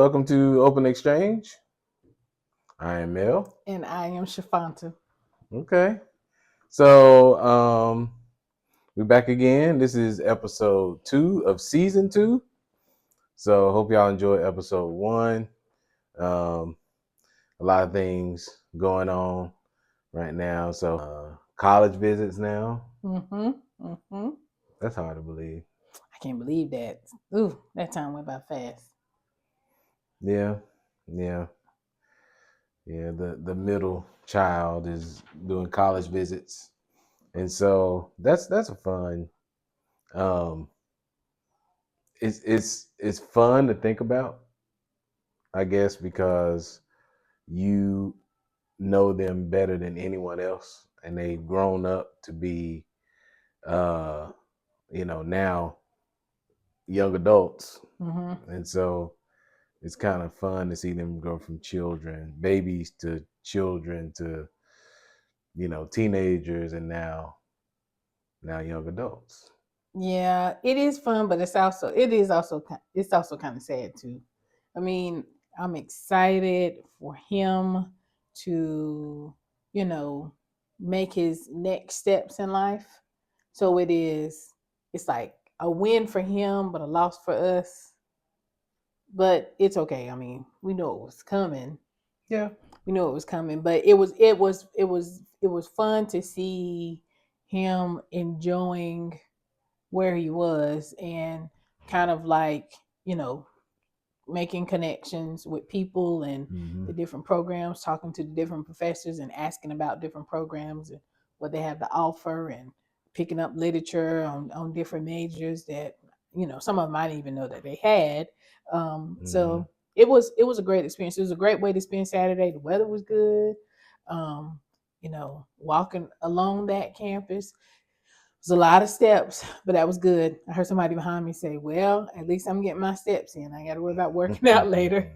welcome to Open Exchange. I am Mel. And I am Shfanta. Okay. So we're back again. This is episode 2 of season 2. So hope y'all enjoyed episode 1. A lot of things going on right now. So college visits now. That's hard to believe. I can't believe that. Ooh, that time went by fast. Yeah. The middle child is doing college visits. And so that's a fun. It's fun to think about, I guess, because you know them better than anyone else, and they've grown up to be, now young adults, and so it's kind of fun to see them go from babies to children to, teenagers, and now young adults. Yeah, it is fun, but it's also kind of sad too. I mean, I'm excited for him to, make his next steps in life. So it's like a win for him, but a loss for us. But it's okay. I mean, we know it was coming. Yeah. We knew it was coming, but it was fun to see him enjoying where he was and kind of like, making connections with people and the different programs, talking to the different professors and asking about different programs and what they have to offer, and picking up literature on different majors that, some of them I didn't even know that they had. So it was a great experience. It was a great way to spend Saturday. The weather was good. Um, walking along that campus, it was a lot of steps, but that was good. I heard somebody behind me say, "Well, at least I'm getting my steps in. I got to worry about working out later."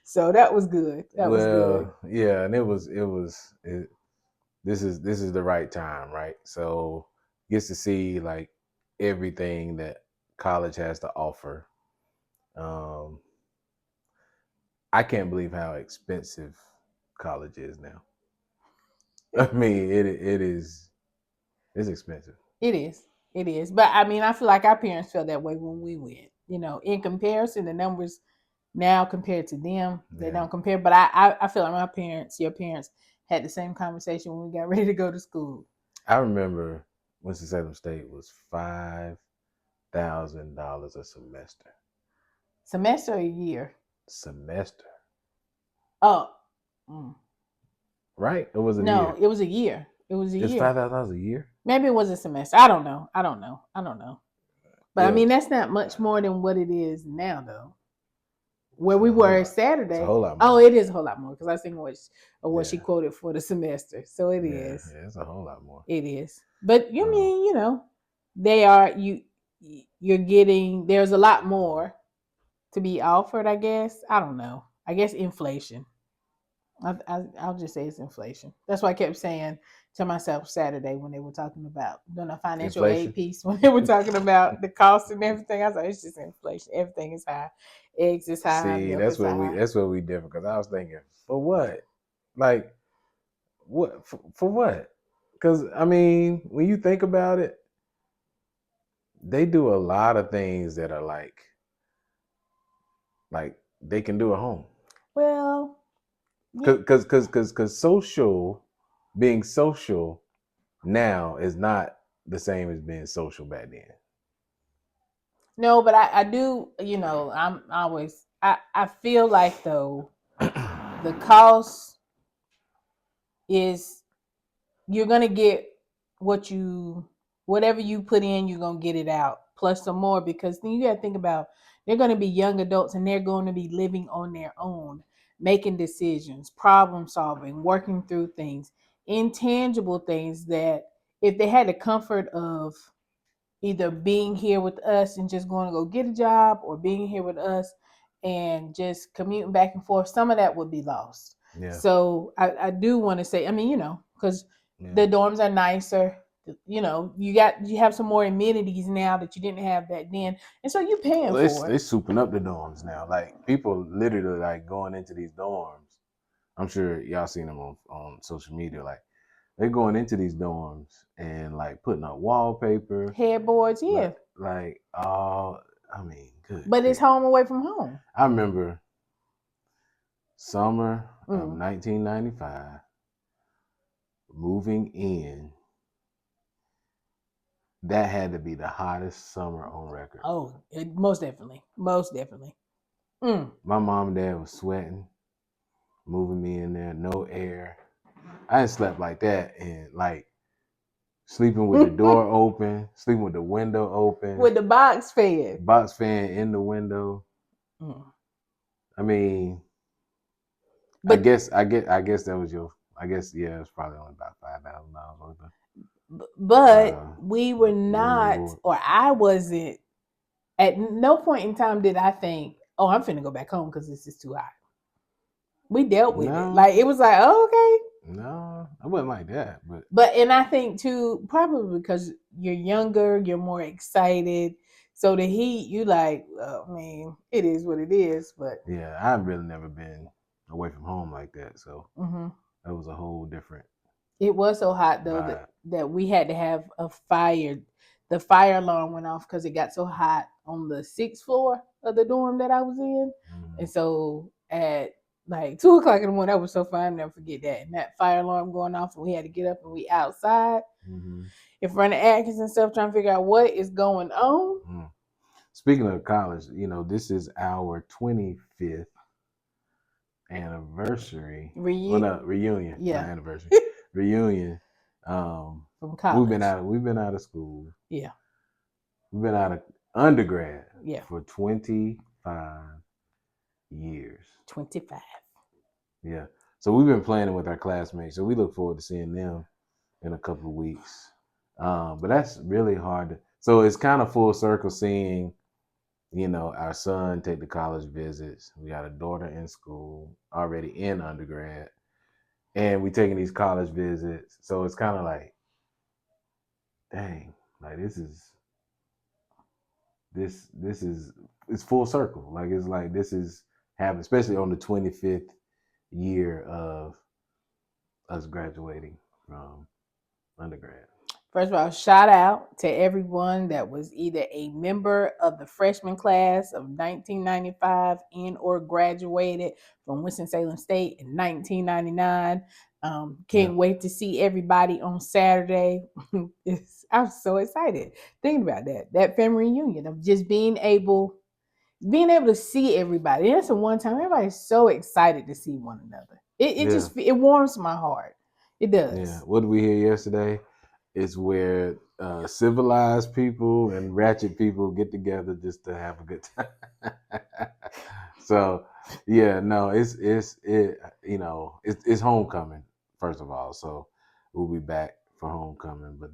So that was good. Was good. Yeah, and this is the right time, right? So gets to see like everything that college has to offer. I can't believe how expensive college is now. I mean, it's expensive. It is. It is. But I mean, I feel like our parents felt that way when we went. In comparison, the numbers now compared to them, they don't compare. But I feel like your parents, had the same conversation when we got ready to go to school. I remember Winston-Salem State was $5,000 a semester. Semester or a year? Semester. Oh. Right? Or was it No, it was a year. It was a year. It's $5,000 a year? Maybe it was a semester. I don't know. But I mean, that's not much more than what it is now, though. Where we were Saturday. It's a whole lot more. Oh, it is a whole lot more, because I was thinking what she quoted for the semester. So it is. Yeah, it's a whole lot more. It is. But you mean, they are you're getting, there's a lot more to be offered, I guess. I don't know. I guess inflation. I'll just say it's inflation. That's why I kept saying to myself Saturday when they were talking about doing a financial aid piece, when they were talking about the cost and everything. I was like, it's just inflation. Everything is high. Eggs is high. See, that's where we different, because I was thinking, for what? Like, what for what? Because I mean, when you think about it, they do a lot of things that are like they can do at home. Well, because being social now is not the same as being social back then. No, but I do, I feel like, though, the cost is, you're going to get whatever you put in, you're going to get it out, plus some more, because then you got to think about, they're going to be young adults and they're going to be living on their own, making decisions, problem solving, working through things, intangible things that if they had the comfort of either being here with us and just going to go get a job, or being here with us and just commuting back and forth, some of that would be lost. Yeah. So I do want to say, I mean, because the dorms are nicer. You have some more amenities now that you didn't have back then, and so you're paying They for they it. souping up the dorms now. Like people literally like going into these dorms. I'm sure y'all seen them on social media. Like they're going into these dorms and like putting up wallpaper. Headboards, yeah, Like oh, I mean, good. but it's home away from home. I remember summer of Mm. 1995 moving in. That had to be the hottest summer on record. Oh, most definitely, most definitely. Mm. My mom and dad was sweating, moving me in there, no air. I ain't slept like that, and like sleeping with the door open, sleeping with the window open, with the box fan in the window. Mm. I mean, But I guess that was your. I guess yeah, it's probably only about $5,000 worth of. but we were room not, and board. or I wasn't. At no point in time did I think, "Oh, I'm finna go back home because this is too hot." We dealt with it. No. Like it was like, "Oh, okay." No, I wasn't like that, And I think too, probably because you're younger, you're more excited. So the heat, you like, I mean, it is what it is. But yeah, I've really never been away from home like that, so mm-hmm. that was a whole different. It was so hot though vibe. that we had to have a fire. The fire alarm went off because it got so hot on the 6th floor of the dorm that I was in, and so at like 2 o'clock in the morning, that was so fun. I'll never forget that. And that fire alarm going off, and we had to get up and we outside in front of Atkins and stuff, trying to figure out what is going on. Speaking of college, this is our 25th anniversary. Reunion. Yeah. Not anniversary. Reunion. From college. We've been out of school. Yeah. We've been out of undergrad. Yeah. For 25 years. 25. Yeah. So we've been planning with our classmates. So we look forward to seeing them in a couple of weeks. But that's really hard. So it's kind of full circle seeing, our son take the college visits. We got a daughter in school, already in undergrad, and we taking these college visits. So it's kind of like, dang, like this is it's full circle. Like it's like this is happening, especially on the 25th year of us graduating from undergrad. First of all, shout out to everyone that was either a member of the freshman class of 1995 and or graduated from Winston-Salem State in 1999. Can't wait to see everybody on Saturday. I'm so excited. Think about that family reunion of just being able to see everybody. That's the one time everybody's so excited to see one another. It just it warms my heart. It does. Yeah. What did we hear yesterday? It's where civilized people and ratchet people get together just to have a good time. So yeah, no, it's homecoming first of all. So we'll be back for homecoming. But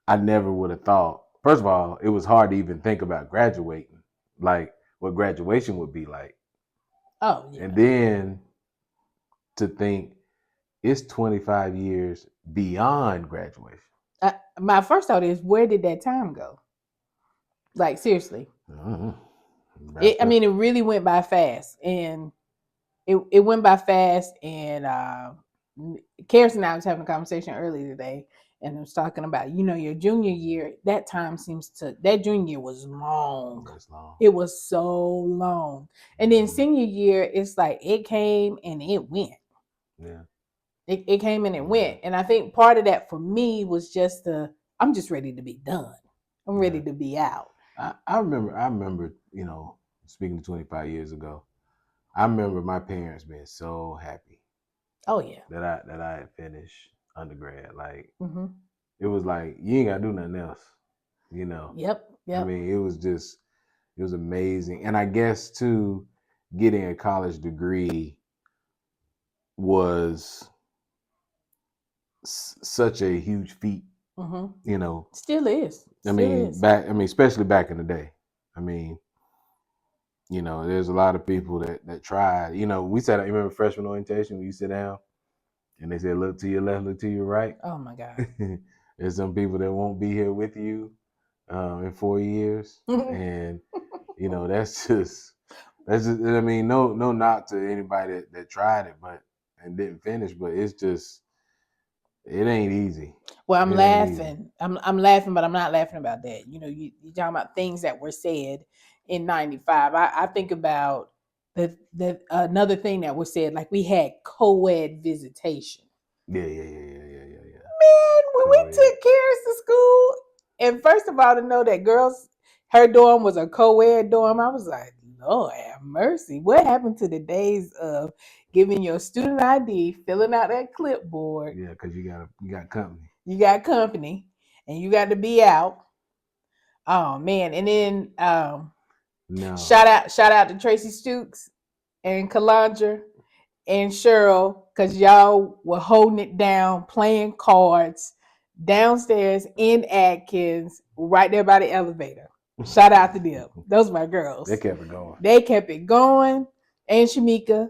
I never would have thought. First of all, it was hard to even think about graduating, like what graduation would be like. Oh yeah. And then to think it's 25 years beyond graduation. My first thought is, where did that time go? Like seriously, it really went by fast, and it went by fast. And Karis and I was having a conversation earlier today, and I was talking about your junior year. That junior year was long. It was so long, and then senior year, it's like it came and it went. Yeah. It came and it went. And I think part of that for me was just I'm just ready to be done. I'm ready to be out. I remember, speaking to 25 years ago, I remember my parents being so happy. Oh yeah. That I had finished undergrad. Like it was like you ain't gotta do nothing else. Yep. I mean, it was amazing. And I guess too, getting a college degree was such a huge feat. Still is. Especially back in the day. I mean, there's a lot of people that tried. We sat. You remember freshman orientation when you sit down, and they said, "Look to your left, look to your right." Oh my God. There's some people that won't be here with you in 4 years, and that's just. I mean, no knock to anybody that tried it, but and didn't finish, but it's just it ain't easy. Well, I'm It ain't easy. laughing. I'm laughing, but I'm not laughing about that. You talking about things that were said in '95. I think about the another thing that was said, like we had co-ed visitation. Yeah. Man, when we Co-ed. took Karis to school, and first of all, to know that her dorm was a co-ed dorm, I was like, Lord have mercy. What happened to the days of giving your student ID, filling out that clipboard? Yeah, because you got company. You got company, and you got to be out. Oh man! And then No. shout out to Tracy Stooks and Kalandra and Cheryl, because y'all were holding it down, playing cards downstairs in Atkins, right there by the elevator. Shout out to them. Those are my girls. They kept it going. They kept it going. And Shamika,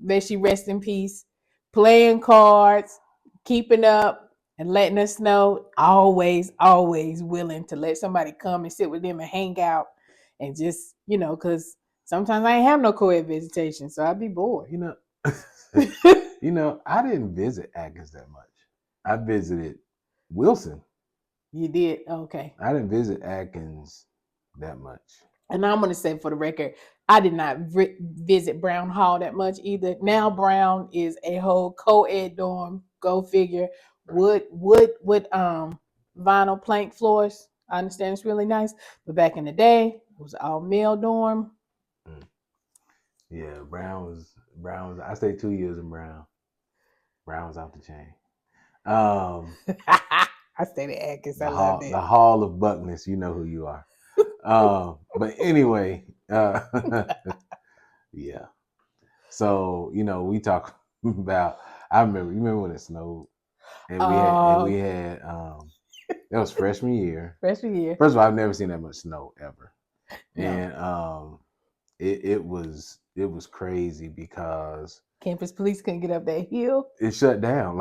may she rest in peace, playing cards, keeping up, and letting us know, always, always willing to let somebody come and sit with them and hang out and just, because sometimes I ain't have no co-ed visitation, so I'd be bored. I didn't visit Atkins that much. I visited Wilson. You did? Okay. I didn't visit Atkins that much. And I'm going to say for the record, I did not visit Brown Hall that much either. Now Brown is a whole co-ed dorm. Go figure. Wood vinyl plank floors. I understand it's really nice, but back in the day, it was all male dorm. Yeah, Brown was. I stayed 2 years in Brown. Brown was off the chain. I stayed at Atkins. I loved it. The Hall of Buckness. You know who you are. But anyway, yeah. So we talk about. I remember. You remember when it snowed, and we had. That was freshman year. Freshman year. First of all, I've never seen that much snow ever, No. and it was crazy because campus police couldn't get up that hill. It shut down.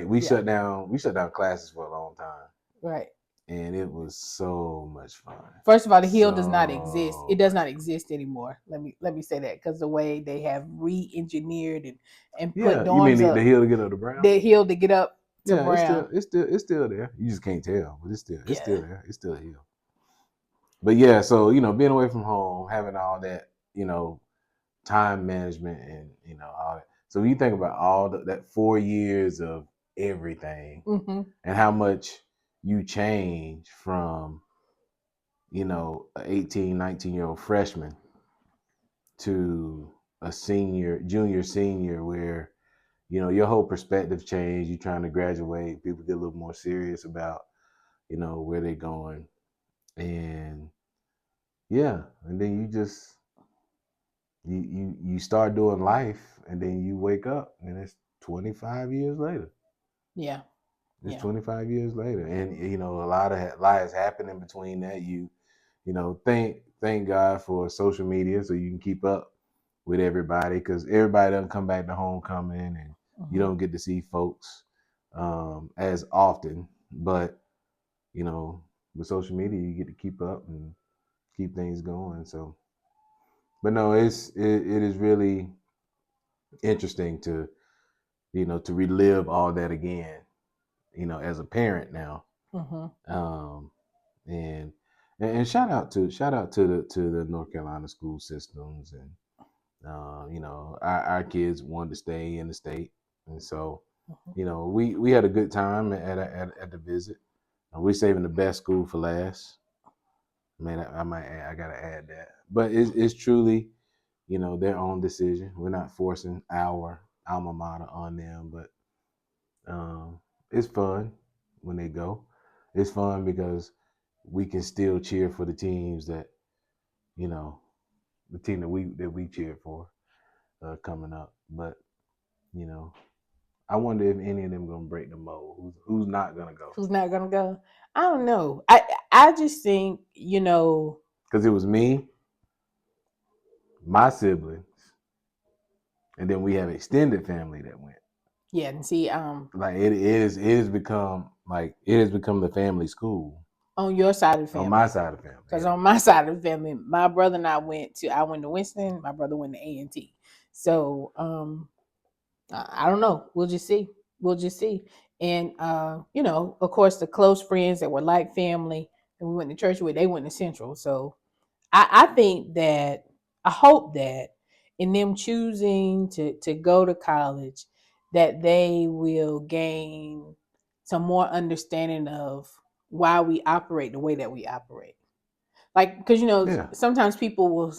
We shut down classes for a long time. Right. And it was so much fun. First of all, the hill does not exist. It does not exist anymore. Let me say that, because the way they have re-engineered and put dorms you mean up. The hill to get up to Brown? The hill to get up to Brown. It's still there. You just can't tell, but it's still there. It's still a hill. But yeah, so being away from home, having all that, time management and all that. So when you think about all that 4 years of everything, and how much you change from an 18, 19-year-old freshman to a junior, senior, where your whole perspective changed. You're trying to graduate, people get a little more serious about where they're going, and and then you just you start doing life, and then you wake up and it's 25 years later. Yeah. It's 25 years later, and a lot has happened in between that. Thank God for social media, so you can keep up with everybody, because everybody doesn't come back to homecoming, and you don't get to see folks as often. But with social media, you get to keep up and keep things going. So, but no, it is really interesting to to relive all that again. As a parent now. And shout out to the North Carolina school systems, and our kids wanted to stay in the state, and so we had a good time at the visit. We're saving the best school for last. Man, I gotta add that, but it's truly their own decision. We're not forcing our alma mater on them, but it's fun when they go. It's fun because we can still cheer for the teams that the team that we cheered for coming up. But I wonder if any of them gonna break the mold. Who's not gonna go? Who's not gonna go? I don't know. I just think because it was me, my siblings, and then we have extended family that went. Yeah, and see, like it is become like it has become the family school On your side of the on family. my side of the family. Because Yeah. on my side of the family, my brother and I went to Winston, my brother went to A&T. So I don't know. We'll just see. We'll just see. And of course the close friends that were like family and we went to church with, they went to Central. So I think that I hope that in them choosing to go to college, that they will gain some more understanding of why we operate the way that we operate. Like, because Yeah. sometimes people will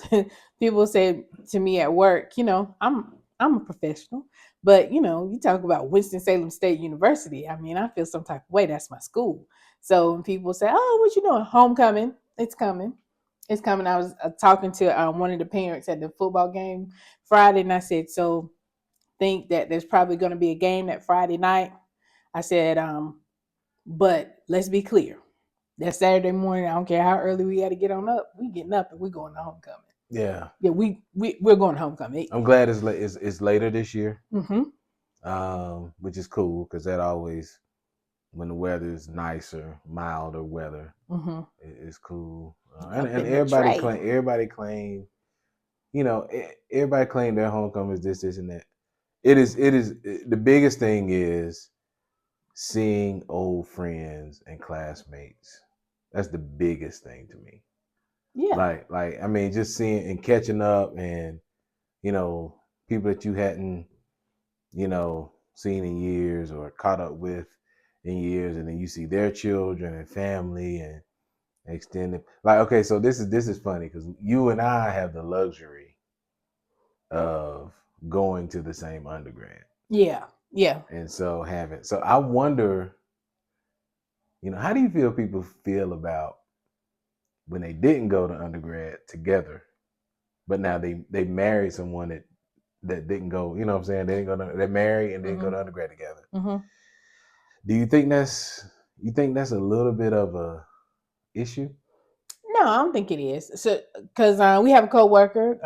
people say to me at work, I'm a professional, but you talk about Winston-Salem State University. I mean, I feel some type of way. That's my school. So when people say, "Oh, what you doing? Homecoming? It's coming. It's coming." I was talking to one of the parents at the football game Friday, and I said, "So think that there's probably going to be a game that Friday night." I said, but let's be clear. That Saturday morning, I don't care how early we got to get on up. We getting up and we going to homecoming. Yeah. Yeah, we're going to homecoming. I'm glad it's later this year, Mm-hmm. which is cool because that always, when the weather is nicer, milder weather, Mm-hmm. it's cool. Up And in the tray. everybody claim, everybody claim their homecoming is this and that. The biggest thing is seeing old friends and classmates. That's the biggest thing to me. Yeah. Like I mean, just seeing and catching up, and people that you hadn't seen in years or caught up with in years, and then you see their children and family and extended. Like, okay, so this is funny because you and I have the luxury of going to the same undergrad. Yeah. Yeah. And so I wonder, how do you feel people feel about when they didn't go to undergrad together, but now they married someone that didn't go, you know what I'm saying? They didn't go to, they're married and didn't go to undergrad together. Mm-hmm. Do you think that's a little bit of a issue? No, I don't think it is. So, because we have a coworker.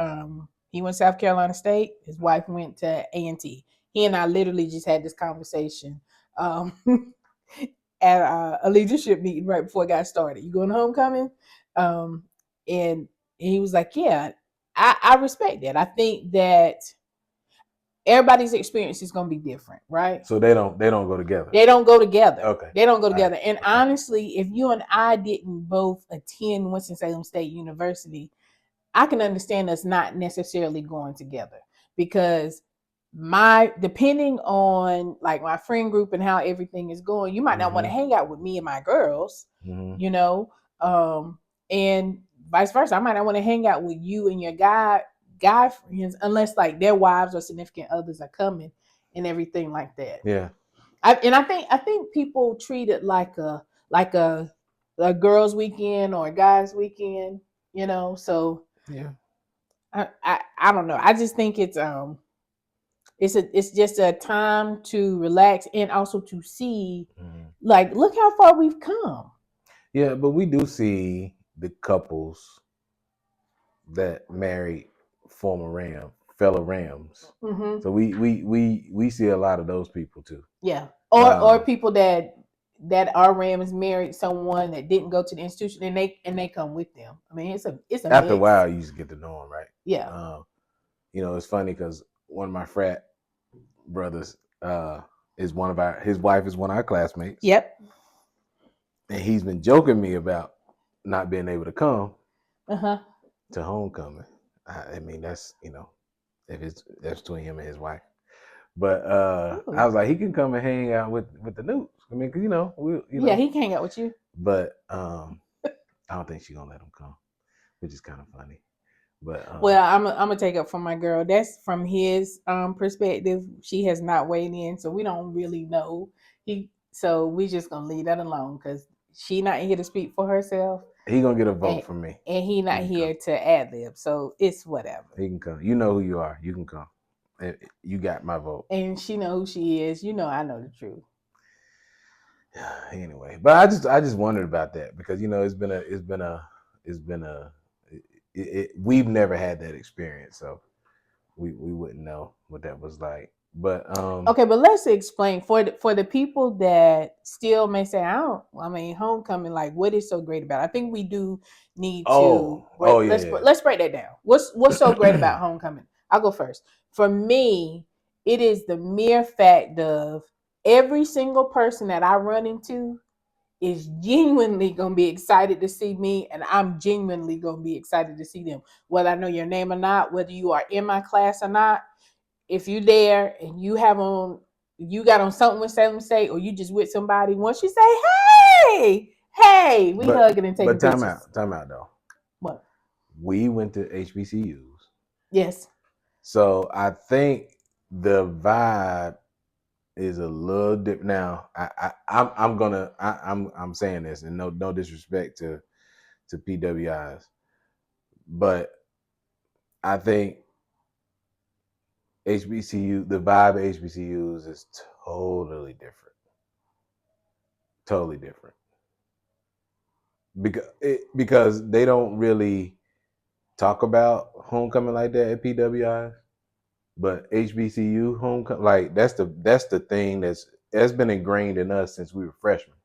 He went to South Carolina State. His wife went to A&T. He and I literally just had this conversation um, at a leadership meeting right before it got started. You going to homecoming? And he was like, "Yeah, I respect that. I think that everybody's experience is going to be different, right?" So they don't go together. They don't go together. Okay. They don't go All together. right. And Okay. honestly, if you and I didn't both attend Winston-Salem State University, I can understand us not necessarily going together because depending on like my friend group and how everything is going, you might not want to hang out with me and my girls, you know, and vice versa. I might not want to hang out with you and your guy friends unless like their wives or significant others are coming and everything like that. Yeah. I think people treat it like a girls' weekend or a guys' weekend, So Yeah. I don't know. I just think it's just a time to relax and also to see, like, look how far we've come. Yeah, but we do see the couples that married fellow Rams. Mm-hmm. So we see a lot of those people too. Yeah, or people that are Rams married someone that didn't go to the institution and they come with them. I mean, it's a After a mix. while, you just get to know them, right? Yeah. It's funny because one of my frat brothers his wife is one of our classmates. Yep. And he's been joking me about not being able to come Uh-huh. to homecoming. I mean, that's that's between him and his wife. But I was like, he can come and hang out with the Newts. I mean, cause yeah, he can hang out with you. But I don't think she's gonna let him come, which is kind of funny. But Well, I'm gonna take up from my girl. That's from his perspective. She has not weighed in, so we don't really know. So we just gonna leave that alone because she not here to speak for herself. he gonna get a vote from me, and he not here to ad lib. So it's whatever. He can come. You know who you are. You can come. You got my vote. And she know who she is. I know the truth. Anyway, but I just wondered about that because we've never had that experience. So we wouldn't know what that was like. But Okay, but let's explain for the people that still may say, I mean, homecoming, like, what is so great about it? I think we do need to oh yeah, let's break that down. What's so great about homecoming? I'll go first. For me, it is the mere fact of every single person that I run into is genuinely gonna be excited to see me, and I'm genuinely gonna be excited to see them. Whether I know your name or not, whether you are in my class or not, if you there and you got on something with Salem State, or you just with somebody, once you say, hey, we hugging and taking but pictures. time out though. What? We went to HBCUs, Yes. so I think the vibe is a little different. Now, I'm saying this, and no disrespect to PWIs, but I think HBCU, the vibe of HBCUs is totally different. Totally different. Because they don't really talk about homecoming like that at PWIs, but HBCU homecoming, like that's the thing that's been ingrained in us since we were freshmen,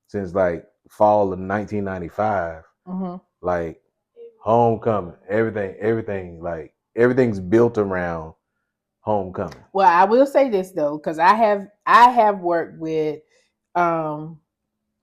since like fall of 1995. Mm-hmm. Like homecoming, everything, like everything's built around homecoming. Well, I will say this though, because I have worked with um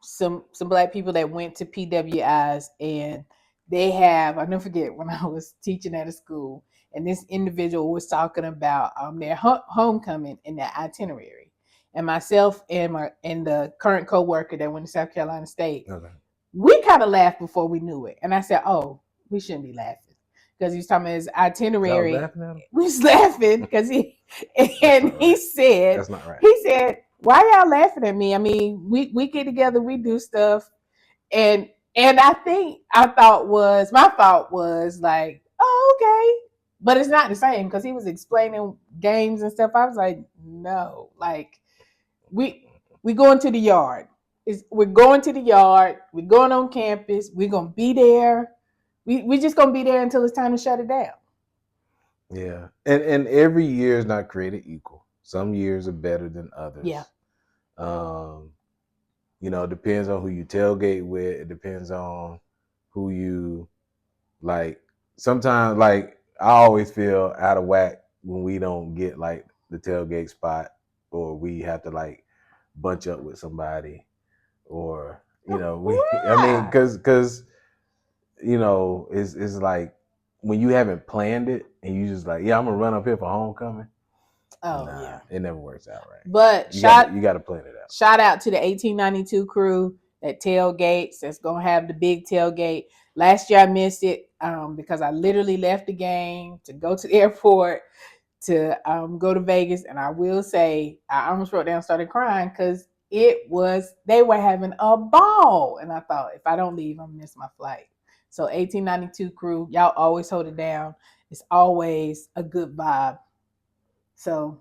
some black people that went to PWIs, and they have, I never forget when I was teaching at a school, and this individual was talking about their homecoming and their itinerary, and myself and the current co-worker that went to South Carolina State, Okay. we kind of laughed before we knew it, and I said, oh, we shouldn't be laughing, because he was talking about his itinerary. Laughing at him? We was laughing because and right. he said, that's not right. He said, "Why y'all laughing at me? I mean, we get together, we do stuff." And I think my thought was like, "Oh, okay," but it's not the same, because he was explaining games and stuff. I was like, "No, like we going to the yard. We're going to the yard. We're going on campus. We're gonna be there. We just gonna be there until it's time to shut it down." Yeah, and every year is not created equal. Some years are better than others. Yeah. It depends on who you tailgate with. It depends on who you like. Sometimes, like, I always feel out of whack when we don't get like the tailgate spot, or we have to like bunch up with somebody, or I mean, because it's like when you haven't planned it and you just like, yeah, I'm gonna run up here for homecoming. Oh yeah, it never works out right. But you got to plan it out. Shout out to the 1892 crew that tailgates. That's gonna have the big tailgate. Last year I missed it because I literally left the game to go to the airport to go to Vegas, and I will say I almost wrote down, started crying, because they were having a ball, and I thought, if I don't leave, I'm gonna miss my flight. So 1892 crew, y'all always hold it down. It's always a good vibe. So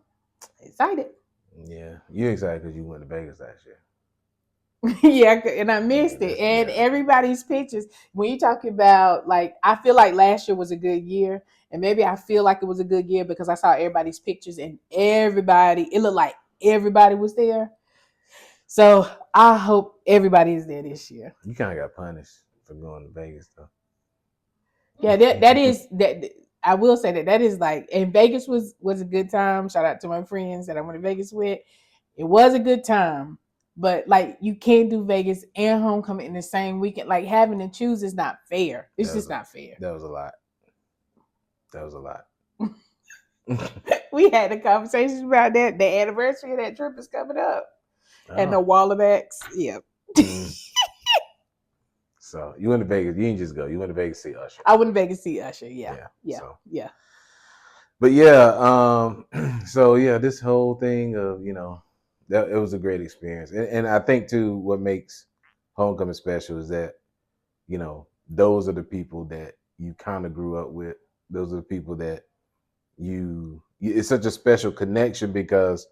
excited. Yeah, you excited because you went to Vegas last year. Yeah, and I missed it. And everybody's pictures, when you talk about, like, I feel like last year was a good year, and maybe I feel like it was a good year because I saw everybody's pictures, and it looked like everybody was there. So I hope everybody is there this year. You kind of got punished for going to Vegas, though. Yeah, that is that. I will say that is like, and Vegas was a good time. Shout out to my friends that I went to Vegas with. It was a good time, but like, you can't do Vegas and homecoming in the same weekend. Like, having to choose is not fair. It's just not fair. That was a lot. We had a conversation about that. The anniversary of that trip is coming up, and the Wallabacks. Yeah. So you went to Vegas. You didn't just go. You went to Vegas to see Usher. I went to Vegas to see Usher. Yeah. But yeah, so yeah, this whole thing of that it was a great experience, and I think too what makes homecoming special is that those are the people that you kind of grew up with. Those are the people that it's such a special connection because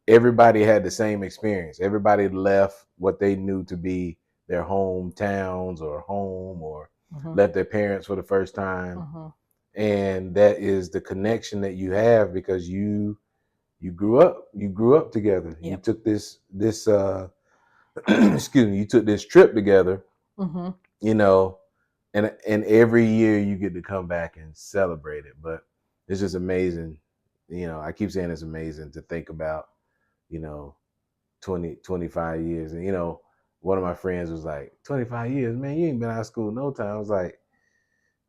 everybody had the same experience. Everybody left what they knew to be their hometowns or home, or left their parents for the first time. and that is the connection that you have because you grew up together. You Yep. took this excuse me, you took this trip together, Mm-hmm. you know, and every year you get to come back and celebrate it. But it's just amazing. I keep saying it's amazing to think about, you know, 20, 25 years. And one of my friends was like, 25 years, man, you ain't been out of school no time. I was like,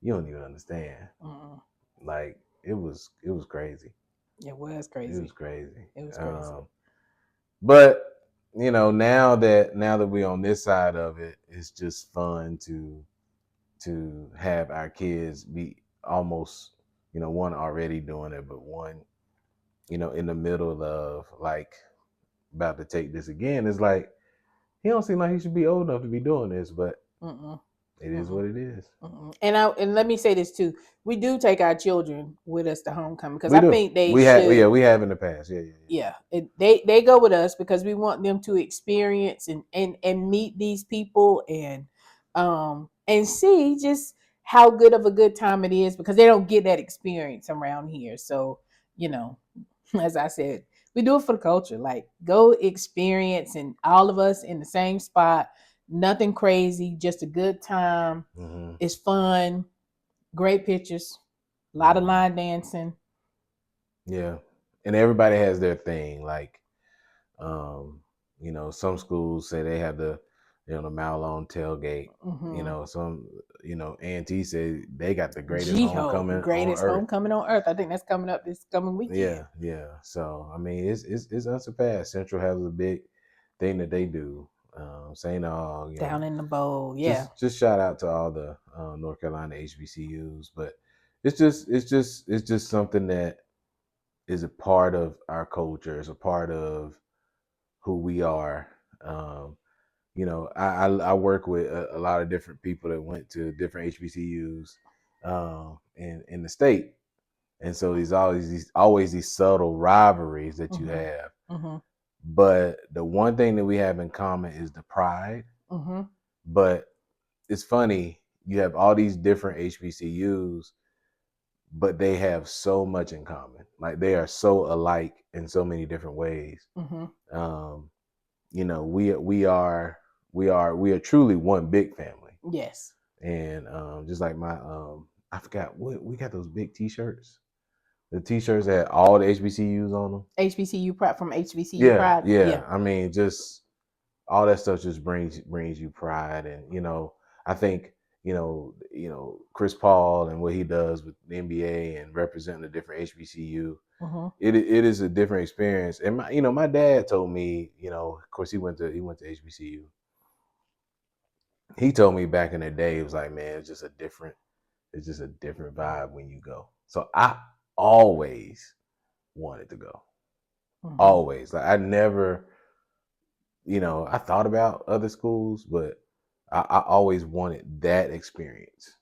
you don't even understand. Mm-mm. Like it was crazy. It was It was crazy. crazy. It was crazy. But now that we're on this side of it, it's just fun to have our kids be almost, one already doing it, but one, in the middle of like about to take this again. It's like he don't seem like he should be old enough to be doing this, but Mm-mm. it is Mm-mm. what it is. Mm-mm. And let me say this too: we do take our children with us to homecoming because We I do. think they We have, yeah, should. we have in the past. Yeah, yeah, Yeah, they go with us because we want them to experience and meet these people and see just how good of a good time it is because they don't get that experience around here. So you know, as I said, we do it for the culture. Like go experience, and all of us in the same spot. Nothing crazy, just a good time. yeah. It's fun, great pictures, a lot of Hmm. line dancing. Yeah, and everybody has their thing. Like, um, some schools say they have the mile long tailgate. Hmm. Some, A&T say they got the greatest Geo, homecoming on greatest earth. homecoming on earth. I think that's coming up this coming weekend Yeah, yeah. So I mean, it's unsurpassed. Central has a big thing that they do. St. Aug, down in the bowl. Yeah. just shout out to all the North Carolina HBCUs, but it's just something that is a part of our culture. It's a part of who we are. Um, I work with a lot of different people that went to different HBCUs in the state, and so there's always these subtle rivalries that you Mhm. have. Mhm. But the one thing that we have in common is the pride. Mhm. But it's funny, you have all these different HBCUs, but they have so much in common. Like they are so alike in so many different ways. Mhm. Um, we are truly one big family. Yes. And just like I forgot what we got, those big T-shirts. The T-shirts that had all the HBCUs on them. HBCU Pride from HBCU Yeah, Pride. Yeah. yeah. I mean, just all that stuff just brings you pride, and I think Chris Paul and what he does with the NBA and representing the different HBCU. Mhm. It is a different experience, and my dad told me, of course he went to HBCU. He told me back in the day, it was like, man, it's just a different vibe when you go. So I always wanted to go, Mhm. always. Like I never, I thought about other schools, but I always wanted that experience.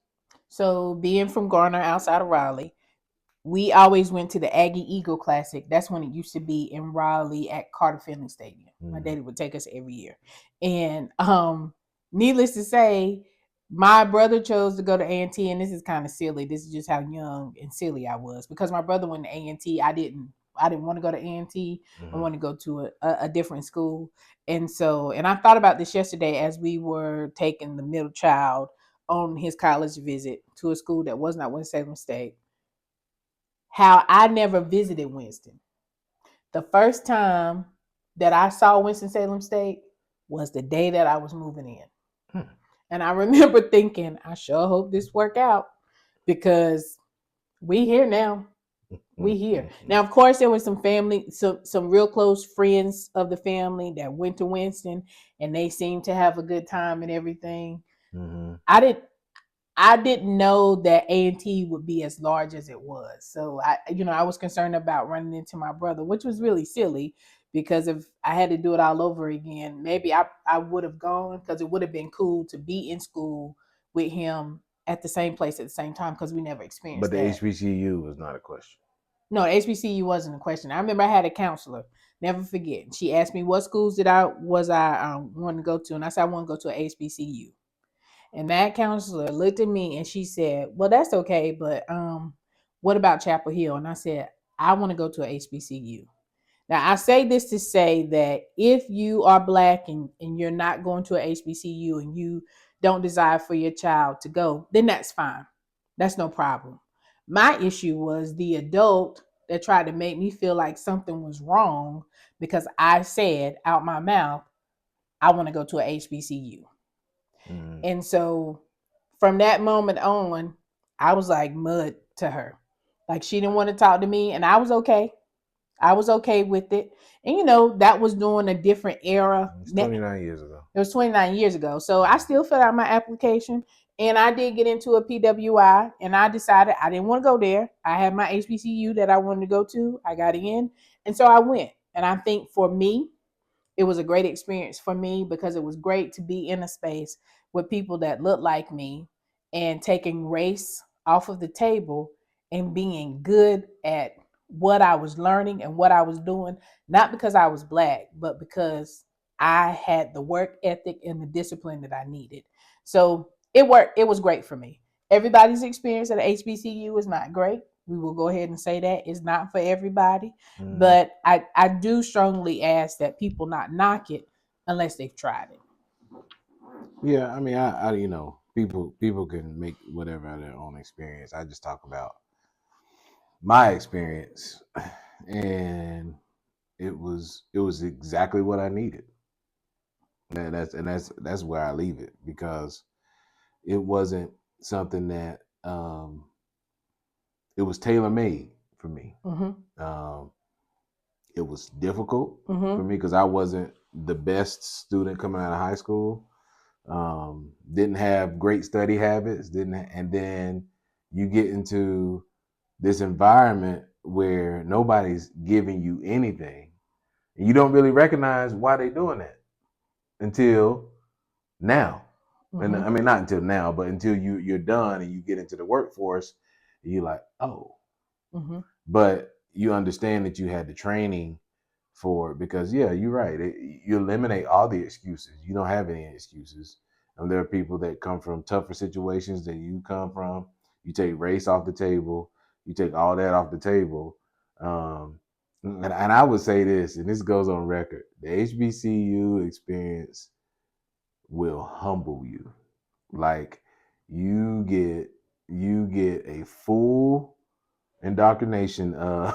So being from Garner outside of Raleigh, we always went to the Aggie Eagle Classic. That's when it used to be in Raleigh at Carter Finley Stadium. My Mm-hmm. daddy would take us every year. And needless to say, my brother chose to go to A&T, and this is kind of silly. This is just how young and silly I was because my brother went to A&T. I didn't want to go to A&T. I Mm-hmm. wanted to go to a different school. And I thought about this yesterday as we were taking the middle child on his college visit to a school that was not Winston-Salem State, how I never visited Winston. The first time that I saw Winston-Salem State was the day that I was moving in. And I remember thinking, I sure hope this work out because we here now. We here. Mm-hmm. Now, of course, there was some family, some real close friends of the family that went to Winston and they seemed to have a good time and everything. Mm-hmm. I didn't I didn't know that A&T would be as large as it was. So I was concerned about running into my brother, which was really silly because if I had to do it all over again, maybe I would have gone because it would have been cool to be in school with him at the same place at the same time because we never But experienced the that. HBCU was not a question. No, HBCU wasn't a question. I remember I had a counselor. Never forget. She asked me what schools did I want to go to, and I said I want to go to a HBCU. And that counselor looked at me and she said, "Well, that's okay, but what about Chapel Hill?" And I said, "I want to go to a HBCU." Now, I say this to say that if you are black and you're not going to a HBCU and you don't desire for your child to go, then that's fine. That's no problem. My issue was the adult that tried to make me feel like something was wrong because I said out my mouth, I want to go to a HBCU. Mm. And so from that moment on, I was like mud to her. Like she didn't want to talk to me, and I was okay. I was okay with it. And that was during a different era. It's It 29 years ago. was 29 years ago. So I still filled out my application and I did get into a PWI and I decided I didn't want to go there. I had my HBCU that I wanted to go to. I got in. And so I went. And I think for me, it was a great experience for me because it was great to be in a space with people that look like me and taking race off of the table and being good at what I was learning and what I was doing, not because I was black, but because I had the work ethic and the discipline that I needed. So it worked. It was great for me. Everybody's experience at HBCU is not great. We will go ahead and say that it's not for everybody. Mm. But I do strongly ask that people not knock it unless they've tried it. Yeah, I mean, people can make whatever out of their own experience. I just talk about my experience, and it was exactly what I needed. And that's where I leave it because it wasn't something that it was tailor made for me. Mm-hmm. It was difficult for Mm-hmm. me because I wasn't the best student coming out of high school. Didn't have great study habits. And then you get into this environment where nobody's giving you anything, and you don't really recognize why they're doing that until now. And I Mm-hmm. mean, not until now, but until you're done and you get into the workforce, you're like, oh, Mm-hmm. but you understand that you had the training for it because yeah, you're right. You eliminate all the excuses. You don't have any excuses. And there are people that come from tougher situations than you come from. You take race off the table. You take all that off the table. And I would say this, and this goes on record: the HBCU experience will humble you. Like you get a full indoctrination of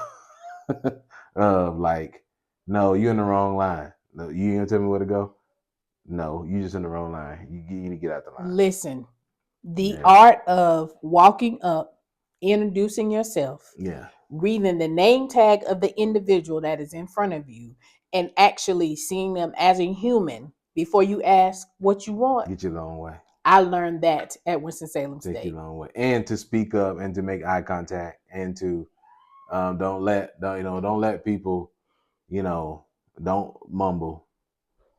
like, no, you're in the wrong line. No, you ain't gonna tell me where to go. No, you just in the wrong line. You need to get out the line. Listen, the Yeah, art of walking up, introducing yourself, yeah. reading the name tag of the individual that is in front of you, and actually seeing them as a human before you ask what you want. Get you a long way. I learned that at Winston-Salem Take you a State. long way, and to speak up and to make eye contact and to don't let people don't mumble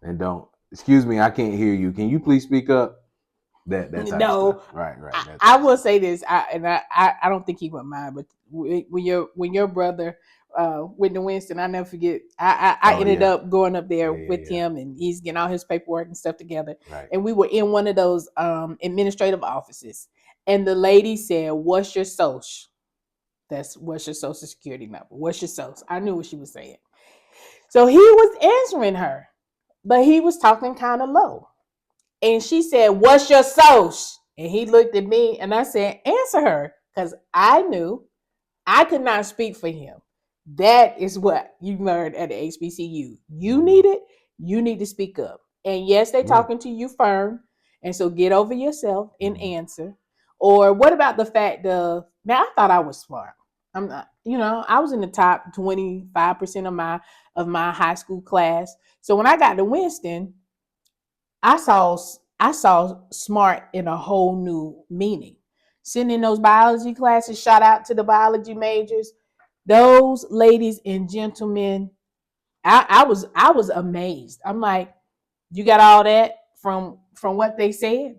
and don't excuse me, I can't hear you. Can you please speak up? That type of stuff. No, Right. That I type of will stuff. say this, I don't think he would mind, but when your brother Whitney Winston, I never forget. I Oh ended yeah, up going up there with yeah. him, and he's getting all his paperwork and stuff together, Right. and we were in one of those administrative offices, and the lady said, "What's your social?" What's your social security number? What's your social? I knew what she was saying. So he was answering her, but he was talking kind of low. And she said, "What's your source?" And he looked at me and I said, "Answer her." Because I knew I could not speak for him. That is what you learned at the HBCU. You Mm-hmm. need it, you need to speak up. And yes, they're Yeah. talking to you firm. And so get over yourself and Mm-hmm. answer. Or what about the fact of, now I thought I was smart. I'm not, I was in the top 25% of my high school class. So when I got to Winston, I saw smart in a whole new meaning. Sitting in those biology classes, shout out to the biology majors. Those ladies and gentlemen, I was amazed. I'm like, you got all that from what they said.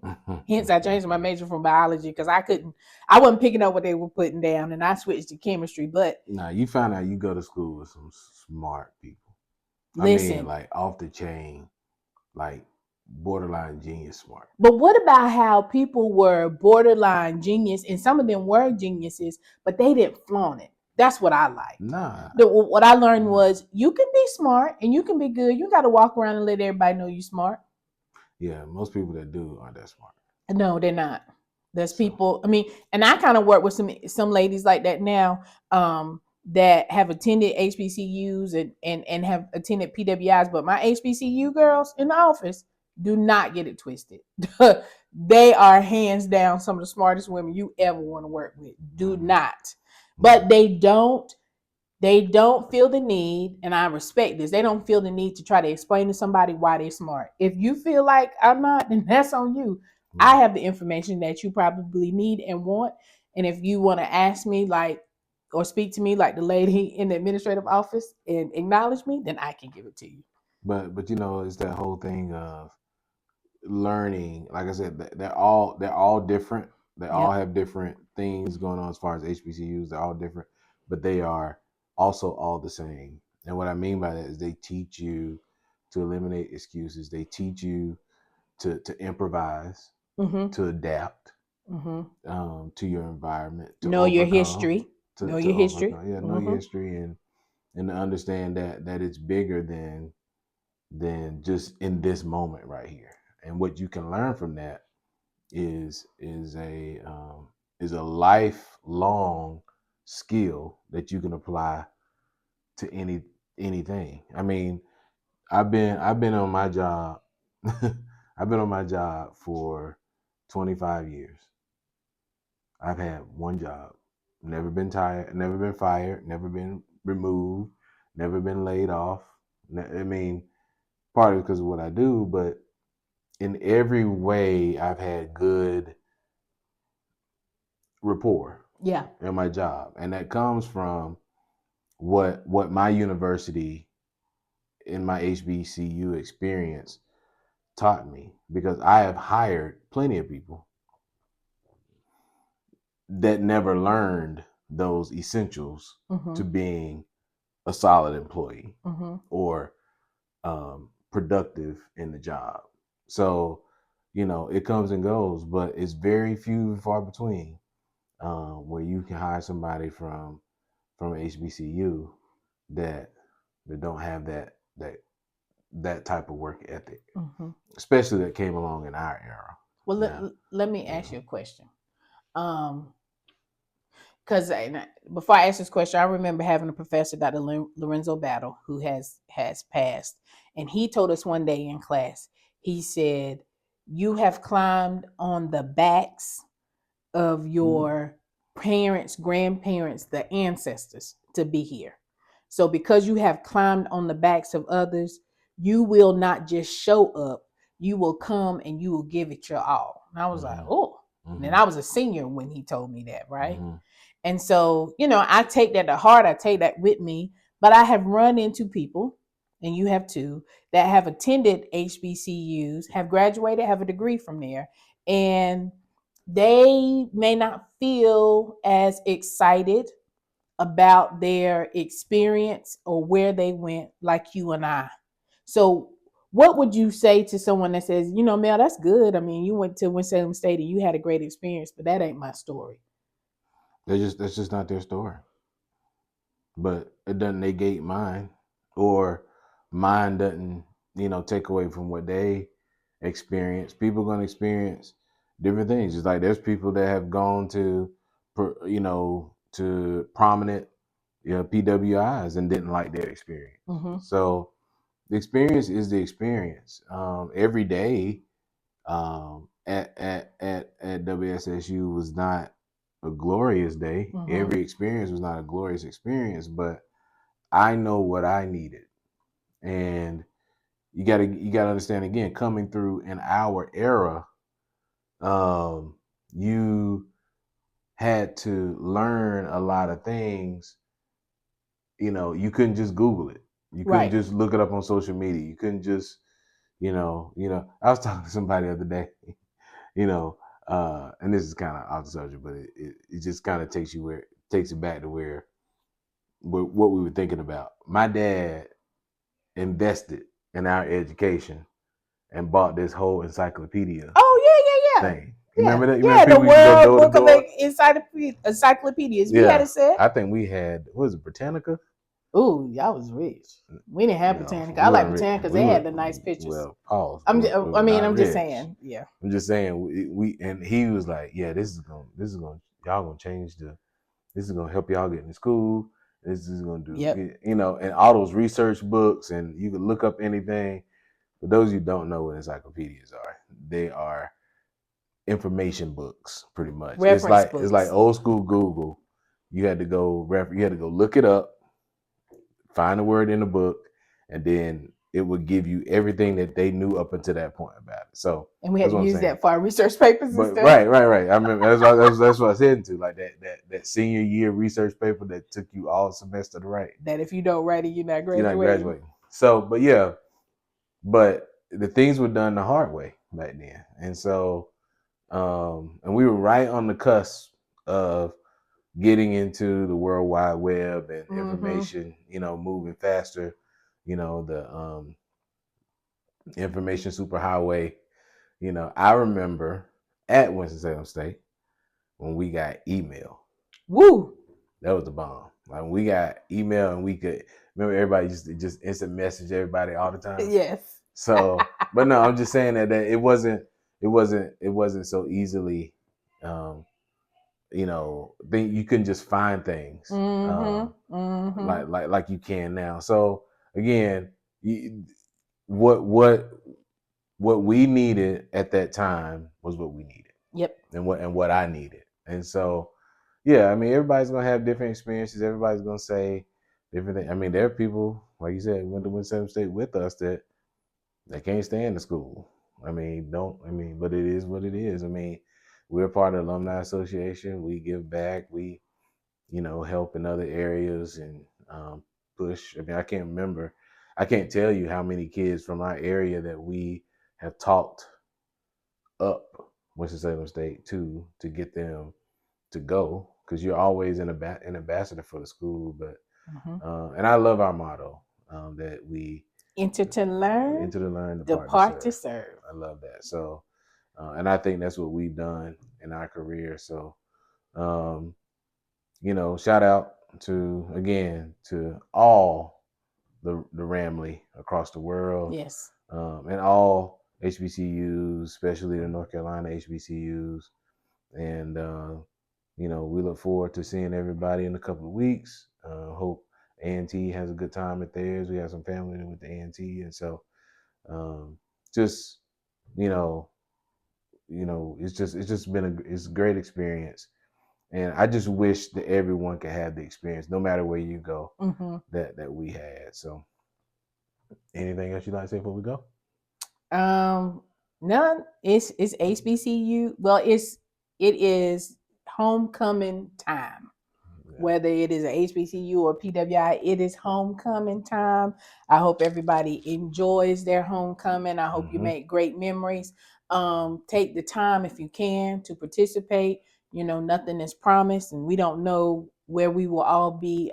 Hence, I changed my major from biology because I wasn't picking up what they were putting down, and I switched to chemistry. But Now you find out you go to school with some smart people. I mean, listen, like off the chain, like borderline genius smart. But what about how people were borderline genius, and some of them were geniuses, but they didn't flaunt it? That's what I liked. Nah. What I learned was you can be smart and you can be good. You got to walk around and let everybody know you're smart. Yeah, most people that do aren't that smart. No, they're not. There's So, people. I mean, and I kind of work with some ladies like that now, that have attended HBCUs and have attended PWIs. But my HBCU girls in the office, do not get it twisted. They are hands down some of the smartest women you ever want to work with. Do not. But they don't feel the need, and I respect this. They don't feel the need to try to explain to somebody why they're smart. If you feel like I'm not, then that's on you. I have the information that you probably need and want. And if you want to ask me, like, or speak to me like the lady in the administrative office and acknowledge me, then I can give it to you. but it's that whole thing of learning. Like I said, they're all different. They all Yep. have different things going on as far as HBCUs. They're all different, but they are also all the same. And what I mean by that is they teach you to eliminate excuses. They teach you to improvise, Mm-hmm. to adapt, Mm-hmm. to your environment, to Know your overcome, history. to Know to your history. overcome. Yeah, know your Mm-hmm. history and to understand that it's bigger than just in this moment right here. And what you can learn from that is a lifelong skill that you can apply to anything. I mean, I've been on my job. I've been on my job for 25 years. I've had one job. Never been tired, never been fired, never been removed, never been laid off. I mean, part of it because of what I do, but in every way, I've had good rapport Yeah. in my job, and that comes from what my university in my HBCU experience taught me. Because I have hired plenty of people that never learned those essentials Mm-hmm. to being a solid employee Mm-hmm. or productive in the job. So, it comes and goes, but it's very few and far between where you can hire somebody from HBCU that don't have that type of work ethic, Mm-hmm. especially that came along in our era. Well, Now, let me you ask know, you a question. Um, because before I ask this question, I remember having a professor, Dr. Lorenzo Battle, who has passed, and he told us one day in class. He said, "You have climbed on the backs of mhm, your parents, grandparents, the ancestors to be here. So because you have climbed on the backs of others, you will not just show up. You will come and you will give it your all." And I was like, mhm, "Oh." And then mhm, I was a senior when he told me that, right? mhm. And so, I take that to heart. I take that with me. But I have run into people, and you have too, that have attended HBCUs, have graduated, have a degree from there, and they may not feel as excited about their experience or where they went like you and I. So, what would you say to someone that says, Mel, that's good. I mean, you went to Winston State and you had a great experience, but that ain't my story. That's just not their story. But it doesn't negate mine, or mine doesn't take away from what they experience. People are going to experience different things. Just like there's people that have gone to prominent PWIs and didn't like their experience. Mm-hmm. So the experience is the experience. Every day at WSSU was not a glorious day. Mm-hmm. Every experience was not a glorious experience, but I know what I needed. And you gotta understand, again, coming through in our era, um, you had to learn a lot of things. You couldn't just Google it. You couldn't Right. just look it up on social media. You couldn't just, I was talking to somebody the other day, you know, and this is kind of off the subject, but it just kind of takes it back to where what we were thinking about. My dad invested in our education and bought this whole encyclopedia Oh yeah, thing. You yeah, remember that? You yeah. remember The people used to go World door to Book of door? Encyclopedias. We had Yeah, a set. I think we had, what was it, Britannica? Ooh, y'all was rich. We didn't have No, Botanica. I we like weren't rich. Botanica because We they were, had the nice pictures. well, pause. I'm We, just, we I were mean, not I'm just rich. saying, yeah. I'm just saying and he was like, yeah, y'all gonna change this is gonna help y'all get into school. This is gonna do, Yep. and all those research books, and you can look up anything. For those of you who don't know what encyclopedias are, they are information books, pretty much. Reference It's like books. old school Google. You had to go look it up, find a word in the book, and then it would give you everything that they knew up until that point about it. So And we had that's to what I'm use saying. that for our research papers and But stuff. right. I remember that's what I was heading to. Like that senior year research paper that took you all semester to write. That if you don't write it, you're not You're not graduating. graduating. So, but yeah, but the things were done the hard way back then, and so and we were right on the cusp of getting into the World Wide Web and information, moving faster. The information superhighway. I remember at Winston-Salem State when we got email. Woo! That was the bomb. Like when we got email and we could remember everybody used to just instant message everybody all the time. Yes. So, but no, I'm just saying that it wasn't so easily, you couldn't just find things like you can now. So again, what we needed at that time was what we needed. Yep. And what I needed. And so, yeah, I mean, everybody's gonna have different experiences. Everybody's gonna say different things. I mean, there are people, like you said, went to Winston State with us that they can't stand the school. But it is what it is. I mean, we're part of the Alumni Association. We give back. We, help in other areas and push. I mean, I can't tell you how many kids from our area that we have talked up Winston-Salem State to get them to go, because you're always an ambassador for the school. But and I love our motto that we enter to learn, depart to serve. I love that. So and I think that's what we've done in our career. So shout out to all the Ramley across the world. Yes. And all HBCUs, especially the North Carolina HBCUs. And we look forward to seeing everybody in a couple of weeks. Hope A&T has a good time at theirs. We have some family with the A&T, and so just it's been it's a great experience, and I just wish that everyone could have the experience, no matter where you go, that we had. So, anything else you'd like to say before we go? None. It's HBCU. Well, it is homecoming time. Whether it is a HBCU or PWI, it is homecoming time. I hope everybody enjoys their homecoming. I hope you make great memories. Take the time, if you can, to participate. Nothing is promised, and we don't know where we will all be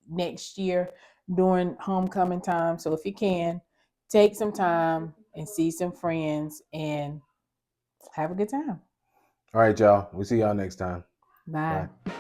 next year during homecoming time. So if you can, take some time and see some friends and have a good time. All right, y'all. We'll see y'all next time. Bye. Bye.